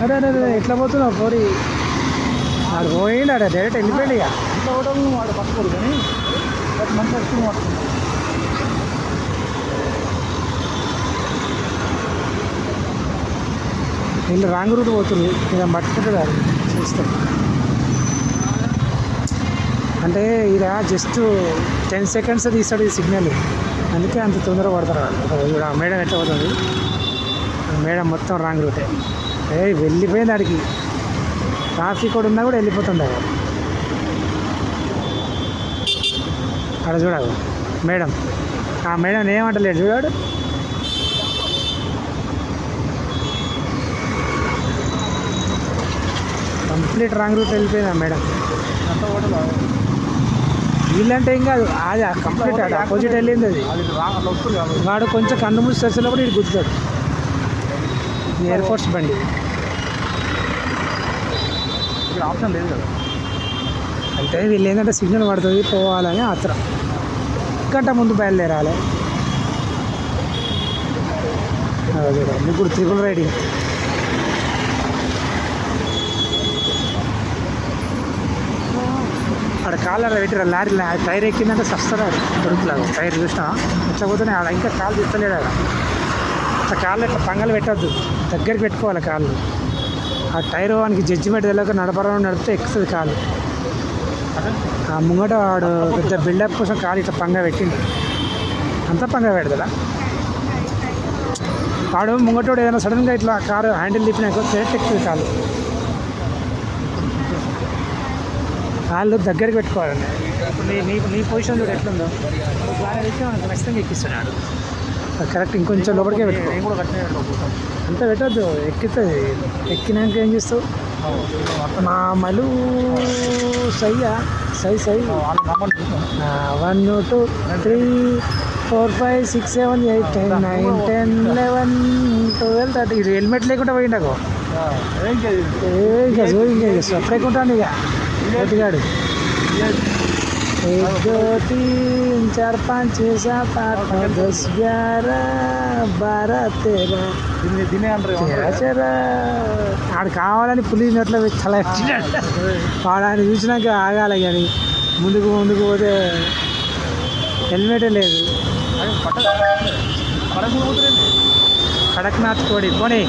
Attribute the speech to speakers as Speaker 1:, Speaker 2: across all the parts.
Speaker 1: అరే అరే అరే ఎట్లా పోతున్నావు పోరి? వాడు పోయిండు, అడే డైరెక్ట్ వెళ్ళిపోయాడు. ఇక
Speaker 2: ఇంట్లో కూడా వాడు పట్టుకోడు కానీ బట్ మంచి ఎక్స్పీరియన్స్ పట్టుకుంటాం.
Speaker 1: వీళ్ళు రాంగ్ రూట్ పోతుంది, ఇక పట్టుకుంటాడు చూస్తాం. అంటే ఇక జస్ట్ 10 seconds తీస్తాడు ఈ సిగ్నల్, అందుకే అంత తొందరగా పడతారు. ఇక్కడ మేడం ఎట్లా పోతుంది? మేడం మొత్తం రాంగ్ రూటే. వెళ్ళిపోయింది ఆడికి. ట్రాఫిక్ కూడా ఉన్నా కూడా వెళ్ళిపోతుంది. అక్కడ చూడాలి మేడం, ఆ మేడం ఏమంటలేడు చూడాడు. కంప్లీట్ రాంగ్ రూట్ వెళ్ళిపోయింది ఆ మేడం.
Speaker 2: అంతా కూడా
Speaker 1: వీళ్ళంటే ఏం కాదు, అది కంప్లీట్ అది ఆపోజిట్ వెళ్ళింది. అది
Speaker 2: అట్లా వస్తుంది కాబట్టి
Speaker 1: వాడు కొంచెం కన్ను మూసి తెరిచినప్పుడు ఇటు గుద్దుతాడు. ఎయిర్ ఫోర్స్ బండి.
Speaker 2: ఇక్కడ ఆప్షన్ లేదు కదా.
Speaker 1: అంటే వీళ్ళు ఏంటంటే సిగ్నల్ పడుతుంది పోవాలని ఆత్రం, గంట ముందు బయలుదేరాలి. ఇప్పుడు త్రిపుల్ రైడింగ్. అక్కడ కాలర్ పెట్టిరా లారీ టైర్ ఎక్కిందంటే సస్తాడు దొరుకులాగా. టైర్ చూసినా ఎట్లా పోతున్నాయి ఆడ, ఇంకా కాలు తీస్తలేడు ఆడ. అట్లా కాళ్ళు ఇట్లా పంగలు పెట్టద్దు, దగ్గరికి పెట్టుకోవాలి కాళ్ళు. ఆ టైర్ వానికి జడ్జిమెంట్ తెలియక నడపడం నడిపితే ఎక్కుతుంది కాలు. ఆ ముంగట వాడు పెద్ద బిల్డప్ కోసం కాలు ఇట్లా పంగ పెట్టిండు, అంతా పంగ పెడతాడా వాడు. ముంగటోడు ఏదైనా సడన్గా ఇట్లా కారు హ్యాండిల్ తిప్పినాక డైరెక్ట్ ఎక్కుతుంది కాలు. కాళ్ళు దగ్గరికి పెట్టుకోవాలండి. ఇప్పుడు నీ పొజిషన్ చూడు ఎట్లుందో, బాగా ఎక్కి మనకు ఖచ్చితంగా ఎక్కిస్తున్నాడు. కరెక్ట్ ఇంకొంచెం లోపలికే పెట్టుకో.
Speaker 2: నేను కూడా కట్టిన
Speaker 1: అంతా పెట్టద్దు, ఎక్కుతుంది. ఎక్కినాక ఏం చేస్తావు? మామలు సయ్యా సై 1 2 3 4 5 6 7 8 9 10 11 12 13. ఇది హెల్మెట్ లేకుండా పోయిండకు ఇంకా సపరేకుంటాను ఇక పోటీగాడు. 1 2 3 4 5 6 7 8 9 10 11 12 13
Speaker 2: దీనే అంటారు.
Speaker 1: ఆడు కావాలని పులిస్ నోట్లో తల వాడు ఆయన చూసినాక ఆగాలి. కానీ ముందుకు పోతే హెల్మెటే లేదు. కడక్నాథ్ కోడి పోనీ.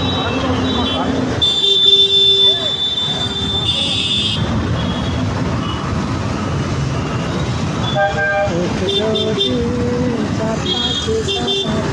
Speaker 1: एक दो तीन चार पाँच छः सात आठ